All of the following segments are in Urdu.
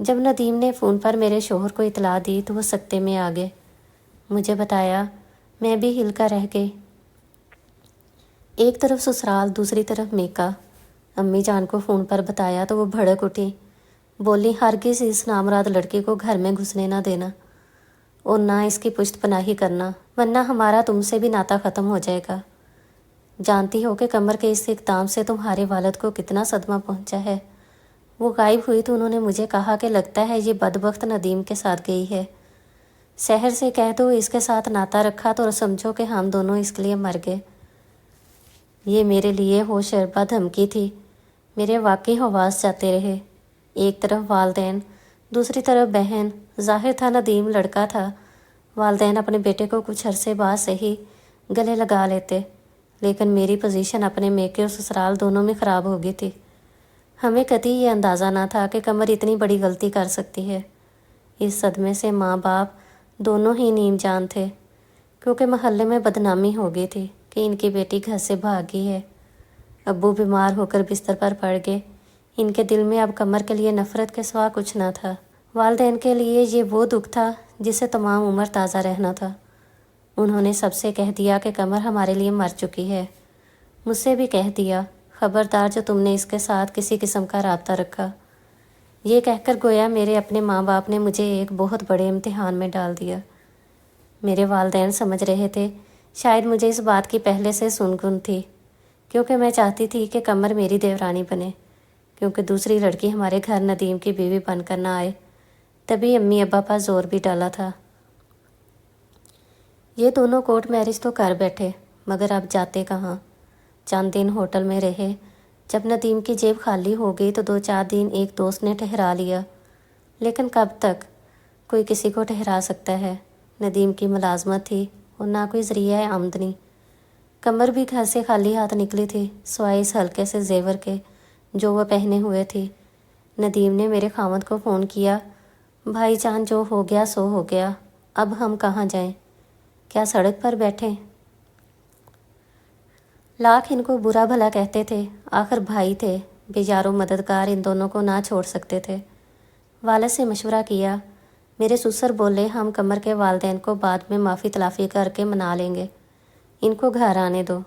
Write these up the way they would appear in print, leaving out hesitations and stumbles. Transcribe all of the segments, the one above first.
جب ندیم نے فون پر میرے شوہر کو اطلاع دی تو وہ سکتے میں آ گئے۔ مجھے بتایا، میں بھی ہل کر رہ گئی۔ ایک طرف سسرال، دوسری طرف میکا۔ امی جان کو فون پر بتایا تو وہ بھڑک اٹھی، بولی ہرگز اس نامراد لڑکی کو گھر میں گھسنے نہ دینا اور نہ اس کی پشت پناہی کرنا، ورنہ ہمارا تم سے بھی ناتا ختم ہو جائے گا۔ جانتی ہو کہ قمر کے اس اقدام سے تمہارے والد کو کتنا صدمہ پہنچا ہے۔ وہ غائب ہوئی تو انہوں نے مجھے کہا کہ لگتا ہے یہ بدبخت ندیم کے ساتھ گئی ہے۔ شہر سے کہہ دو اس کے ساتھ ناتا رکھا تو سمجھو کہ ہم دونوں اس کے لیے مر گئے۔ یہ میرے لیے ہوش اربا دھمکی تھی۔ میرے واقعی حواس جاتے رہے۔ ایک طرف والدین، دوسری طرف بہن۔ ظاہر تھا ندیم لڑکا تھا۔ والدین اپنے بیٹے کو کچھ عرصے بعد سے ہی گلے لگا لیتے، لیکن میری پوزیشن اپنے میکے اور سسرال دونوں میں خراب ہو گئی تھی۔ ہمیں قطعی یہ اندازہ نہ تھا کہ قمر اتنی بڑی غلطی کر سکتی ہے۔ اس صدمے سے ماں باپ دونوں ہی نیم جان تھے، کیونکہ محلے میں بدنامی ہو گئی تھی کہ ان کی بیٹی گھر سے بھاگی ہے۔ ابو بیمار ہو کر بستر پر پڑ گئے۔ ان کے دل میں اب قمر کے لیے نفرت کے سوا کچھ نہ تھا۔ والدین کے لیے یہ وہ دکھ تھا جسے تمام عمر تازہ رہنا تھا۔ انہوں نے سب سے کہہ دیا کہ قمر ہمارے لیے مر چکی ہے۔ مجھ سے بھی کہہ دیا، خبردار جو تم نے اس کے ساتھ کسی قسم کا رابطہ رکھا۔ یہ کہہ کر گویا میرے اپنے ماں باپ نے مجھے ایک بہت بڑے امتحان میں ڈال دیا۔ میرے والدین سمجھ رہے تھے، شاید مجھے اس بات کی پہلے سے سنگن تھی، کیونکہ میں چاہتی تھی کہ قمر میری دیورانی بنے، کیونکہ دوسری لڑکی ہمارے گھر ندیم کی بیوی بن کر نہ آئے۔ تبھی امی ابا پر زور بھی ڈالا تھا۔ یہ دونوں کورٹ میرج تو کر بیٹھے، مگر اب جاتے کہاں؟ چند دن ہوٹل میں رہے۔ جب ندیم کی جیب خالی ہو گئی تو 2-4 دن ایک دوست نے ٹھہرا لیا، لیکن کب تک کوئی کسی کو ٹھہرا سکتا ہے؟ ندیم کی ملازمت تھی اور نہ کوئی ذریعہ آمدنی۔ قمر بھی گھر سے خالی ہاتھ نکلی تھی، سوائے اس ہلکے سے زیور کے جو وہ پہنے ہوئے تھی۔ ندیم نے میرے خاوند کو فون کیا، بھائی جان جو ہو گیا سو ہو گیا، اب ہم کہاں جائیں؟ کیا سڑک پر بیٹھیں؟ لاکھ ان کو برا بھلا کہتے تھے، آخر بھائی تھے، بے یار و مددگار ان دونوں کو نہ چھوڑ سکتے تھے۔ والد سے مشورہ کیا۔ میرے سسر بولے ہم قمر کے والدین کو بعد میں معافی تلافی کر کے منا لیں گے، ان کو گھر آنے دو۔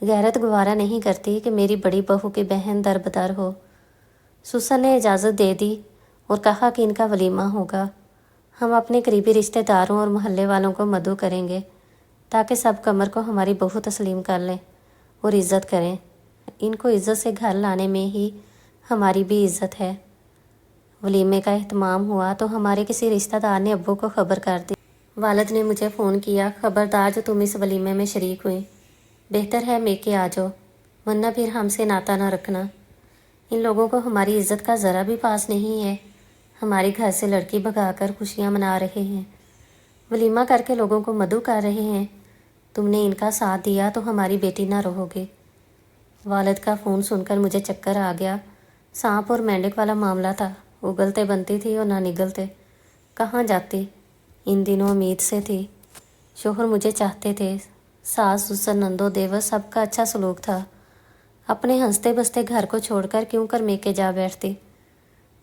غیرت گوارا نہیں کرتی کہ میری بڑی بہو کی بہن دربدر ہو۔ سسر نے اجازت دے دی اور کہا کہ ان کا ولیمہ ہوگا۔ ہم اپنے قریبی رشتہ داروں اور محلے والوں کو مدعو کریں گے تاکہ سب قمر کو ہماری بہو تسلیم کر لیں اور عزت کریں۔ ان کو عزت سے گھر لانے میں ہی ہماری بھی عزت ہے۔ ولیمے کا اہتمام ہوا تو ہمارے کسی رشتہ دار نے ابو کو خبر کر دی۔ والد نے مجھے فون کیا، خبردار جو تم اس ولیمے میں شریک ہوئی، بہتر ہے میکے آ جاؤ، ورنہ پھر ہم سے ناتا نہ رکھنا۔ ان لوگوں کو ہماری عزت کا ذرا بھی پاس نہیں ہے۔ ہمارے گھر سے لڑکی بھگا کر خوشیاں منا رہے ہیں، ولیمہ کر کے لوگوں کو مدعو کر رہے ہیں۔ تم نے ان کا ساتھ دیا تو ہماری بیٹی نہ رہو گے۔ والد کا فون سن کر مجھے چکر آ گیا۔ سانپ اور مینڈک والا معاملہ تھا، اگلتے بنتی تھی اور نہ نگلتے۔ کہاں جاتی؟ ان دنوں امید سے تھی۔ شوہر مجھے چاہتے تھے، ساس سسر نندو دیور سب کا اچھا سلوک تھا۔ اپنے ہنستے بستے گھر کو چھوڑ کر کیوں کر میکے جا بیٹھتی؟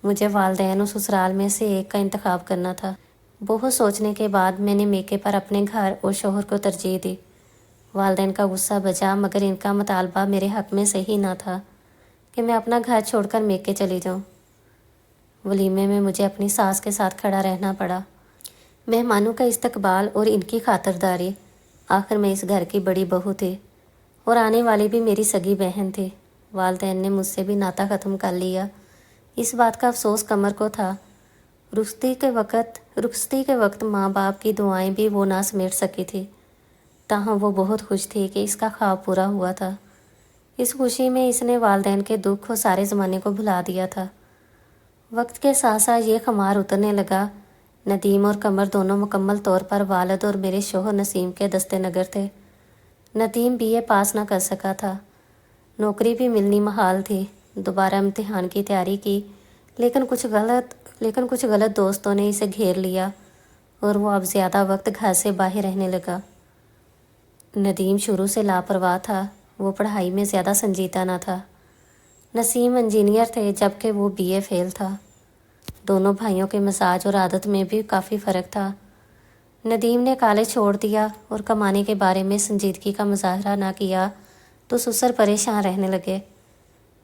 مجھے والدین اور سسرال میں سے ایک کا انتخاب کرنا تھا۔ بہت سوچنے کے بعد میں نے میکے پر اپنے گھر اور شوہر کو ترجیح دی۔ والدین کا غصہ بچا، مگر ان کا مطالبہ میرے حق میں صحیح نہ تھا کہ میں اپنا گھر چھوڑ کر میکے چلی جاؤں۔ ولیمے میں مجھے اپنی ساس کے ساتھ کھڑا رہنا پڑا۔ مہمانوں کا استقبال اور ان کی خاطرداری۔ آخر میں اس گھر کی بڑی بہو تھی اور آنے والی بھی میری سگی بہن تھی۔ والدین نے مجھ سے بھی ناتا ختم کر لیا۔ اس بات کا افسوس قمر کو تھا۔ رخصتی کے وقت ماں باپ کی دعائیں بھی وہ نہ سمیٹ سکی تھی، تاہم وہ بہت خوش تھی کہ اس کا خواب پورا ہوا تھا۔ اس خوشی میں اس نے والدین کے دکھ اور سارے زمانے کو بھلا دیا تھا۔ وقت کے ساتھ ساتھ یہ خمار اترنے لگا۔ ندیم اور قمر دونوں مکمل طور پر والد اور میرے شوہر نسیم کے دست نگر تھے۔ ندیم BA پاس نہ کر سکا تھا، نوکری بھی ملنی محال تھی۔ دوبارہ امتحان کی تیاری کی، لیکن کچھ غلط دوستوں نے اسے گھیر لیا اور وہ اب زیادہ وقت گھر سے باہر رہنے لگا۔ ندیم شروع سے لاپرواہ تھا، وہ پڑھائی میں زیادہ سنجیدہ نہ تھا۔ نسیم انجینئر تھے جبکہ وہ BA فیل تھا۔ دونوں بھائیوں کے مزاج اور عادت میں بھی کافی فرق تھا۔ ندیم نے کالج چھوڑ دیا اور کمانے کے بارے میں سنجیدگی کا مظاہرہ نہ کیا تو سسر پریشان رہنے لگے۔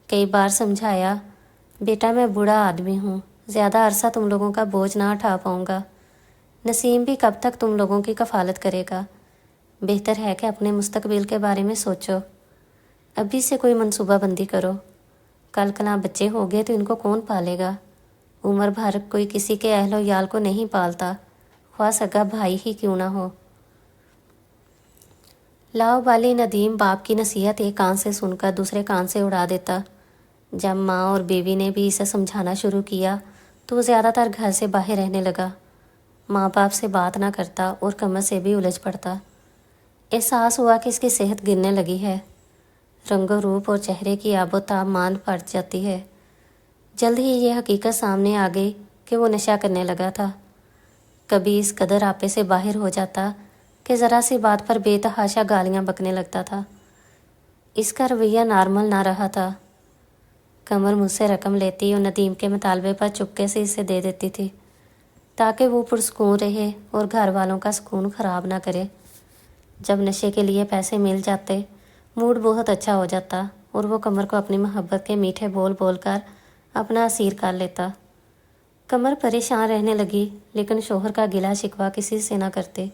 کئی بار سمجھایا، بیٹا میں بوڑھا آدمی ہوں، زیادہ عرصہ تم لوگوں کا بوجھ نہ اٹھا پاؤں گا۔ نسیم بھی کب تک تم لوگوں کی کفالت کرے گا؟ بہتر ہے کہ اپنے مستقبل کے بارے میں سوچو، ابھی سے کوئی منصوبہ بندی کرو۔ کل کلاں بچے ہو گئے تو ان کو کون پالے گا؟ عمر بھر کوئی کسی کے اہل و عیال کو نہیں پالتا، خواہ سگا بھائی ہی کیوں نہ ہو۔ لاؤبالی ندیم باپ کی نصیحت ایک کان سے سن کر دوسرے کان سے اڑا دیتا۔ جب ماں اور بیوی نے بھی اسے سمجھانا شروع کیا تو وہ زیادہ تر گھر سے باہر رہنے لگا، ماں باپ سے بات نہ کرتا اور کمر سے بھی الجھ پڑتا۔ احساس ہوا کہ اس کی صحت گرنے لگی ہے، رنگ و روپ اور چہرے کی آب و تاب ماند پڑ جاتی ہے۔ جلد ہی یہ حقیقت سامنے آ گئی کہ وہ نشہ کرنے لگا تھا۔ کبھی اس قدر آپے سے باہر ہو جاتا کہ ذرا سی بات پر بے تحاشا گالیاں بکنے لگتا تھا۔ اس کا رویہ نارمل نہ رہا تھا۔ کمر مجھ سے رقم لیتی اور ندیم کے مطالبے پر چپکے سے اسے دے دیتی تھی تاکہ وہ پرسکون رہے اور گھر والوں کا سکون خراب نہ کرے۔ جب نشے کے لیے پیسے مل جاتے موڈ بہت اچھا ہو جاتا اور وہ کمر کو اپنی محبت کے میٹھے بول بول کر اپنا اسیر کر لیتا۔ کمر پریشان رہنے لگی لیکن شوہر کا گلہ شکوہ کسی سے نہ کرتے،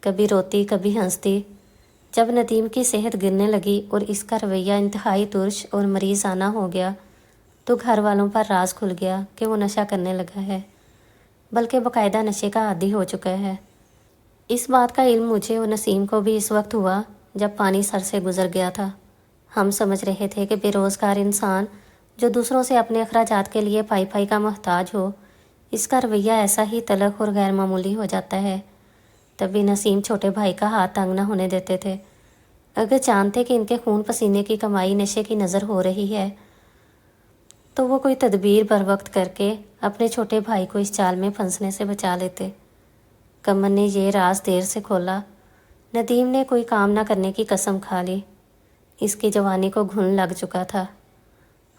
کبھی روتی کبھی ہنستی۔ جب ندیم کی صحت گرنے لگی اور اس کا رویہ انتہائی ترش اور مریضانہ ہو گیا تو گھر والوں پر راز کھل گیا کہ وہ نشہ کرنے لگا ہے، بلکہ باقاعدہ نشے کا عادی ہو چکا ہے۔ اس بات کا علم مجھے اور نسیم کو بھی اس وقت ہوا جب پانی سر سے گزر گیا تھا۔ ہم سمجھ رہے تھے کہ بے روزگار انسان جو دوسروں سے اپنے اخراجات کے لیے پائی پائی کا محتاج ہو، اس کا رویہ ایسا ہی تلخ اور غیر معمولی ہو جاتا ہے۔ تبھی نسیم چھوٹے بھائی کا ہاتھ تنگ نہ ہونے دیتے تھے۔ اگر جانتے کہ ان کے خون پسینے کی کمائی نشے کی نظر ہو رہی ہے تو وہ کوئی تدبیر بر وقت کر کے اپنے چھوٹے بھائی کو اس چال میں پھنسنے سے بچا لیتے۔ کمر نے یہ راز دیر سے کھولا۔ ندیم نے کوئی کام نہ کرنے کی قسم کھا لی، اس کی جوانی کو گھن لگ چکا تھا۔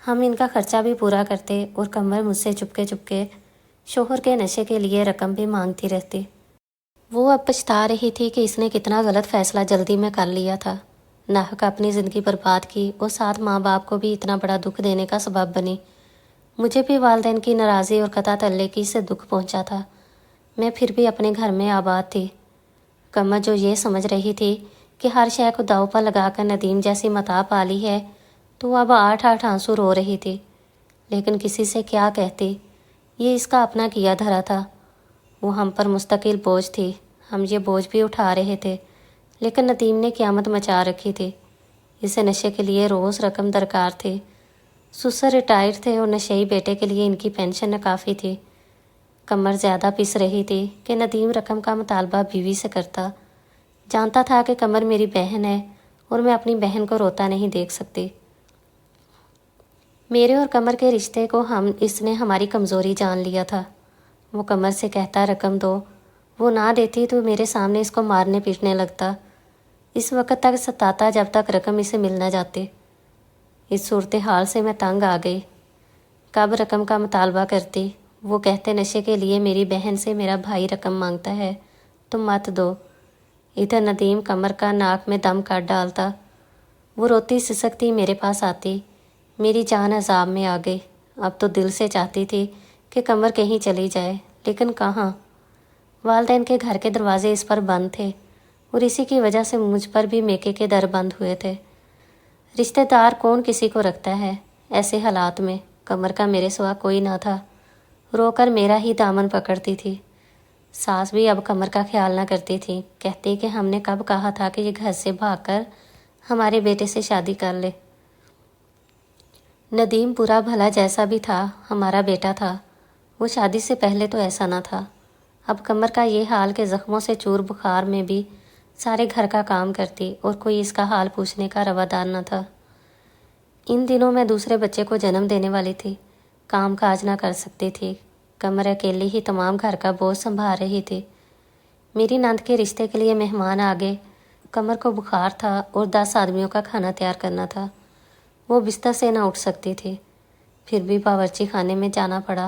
ہم ان کا خرچہ بھی پورا کرتے اور کمر مجھ سے چپکے چپکے شوہر کے نشے کے لیے رقم بھی مانگتی رہتی۔ وہ اب پچھتا رہی تھی کہ اس نے کتنا غلط فیصلہ جلدی میں کر لیا تھا، ناحق اپنی زندگی برباد کی اور ساتھ ماں باپ کو بھی اتنا بڑا دکھ دینے کا سبب بنی۔ مجھے بھی والدین کی ناراضی اور قطع تعلقی سے دکھ پہنچا تھا، میں پھر بھی اپنے گھر میں آباد تھی۔ کمر جو یہ سمجھ رہی تھی کہ ہر شے کو داؤ پر لگا کر ندیم جیسی متاع پالی ہے تو وہ اب آٹھ آنسو رو رہی تھی، لیکن کسی سے کیا کہتی، یہ اس کا اپنا کیا دھرا تھا۔ وہ ہم پر مستقل بوجھ تھی، ہم یہ بوجھ بھی اٹھا رہے تھے، لیکن ندیم نے قیامت مچا رکھی تھی۔ اسے نشے کے لیے روز رقم درکار تھی، سسر ریٹائر تھے اور نشئی بیٹے کے لیے ان کی پینشن کافی تھی۔ کمر زیادہ پس رہی تھی کہ ندیم رقم کا مطالبہ بیوی سے کرتا، جانتا تھا کہ کمر میری بہن ہے اور میں اپنی بہن کو روتا نہیں دیکھ سکتی۔ میرے اور کمر کے رشتے کو اس نے ہماری کمزوری جان لیا تھا۔ وہ کمر سے کہتا رقم دو، وہ نہ دیتی تو میرے سامنے اس کو مارنے پیٹنے لگتا، اس وقت تک ستاتا جب تک رقم اسے مل نہ جاتی۔ اس صورتحال سے میں تنگ آ گئی۔ کب رقم کا مطالبہ کرتی، وہ کہتے نشے کے لیے میری بہن سے میرا بھائی رقم مانگتا ہے تو مت دو۔ ادھر ندیم کمر کا ناک میں دم کاٹ ڈالتا، وہ روتی سسکتی میرے پاس آتی۔ میری جان عذاب میں آ گئی۔ اب تو دل سے چاہتی تھی کہ کمر کہیں چلی جائے، لیکن کہاں؟ والدین کے گھر کے دروازے اس پر بند تھے اور اسی کی وجہ سے مجھ پر بھی میکے کے در بند ہوئے تھے۔ رشتہ دار کون کسی کو رکھتا ہے ایسے حالات میں؟ کمر کا میرے سوا کوئی نہ تھا، رو کر میرا ہی دامن پکڑتی تھی۔ ساس بھی اب کمر کا خیال نہ کرتی تھی، کہتی کہ ہم نے کب کہا تھا کہ یہ گھر سے بھاگ کر ہمارے بیٹے سے شادی کر لے۔ ندیم برا بھلا جیسا بھی تھا ہمارا بیٹا تھا، وہ شادی سے پہلے تو ایسا نہ تھا۔ اب کمر کا یہ حال کہ زخموں سے چور بخار میں بھی سارے گھر کا کام کرتی اور کوئی اس کا حال پوچھنے کا روادار نہ تھا۔ ان دنوں میں دوسرے بچے کو جنم دینے والی تھی، کام کاج نہ کر سکتی تھی، کمر اکیلی ہی تمام گھر کا بوجھ سنبھال رہی تھی۔ میری نند کے رشتے کے لیے مہمان آ گئے، کمر کو بخار تھا اور 10 آدمیوں کا کھانا تیار کرنا تھا، وہ بستر سے نہ اٹھ سکتی تھی، پھر بھی باورچی خانے میں جانا پڑا۔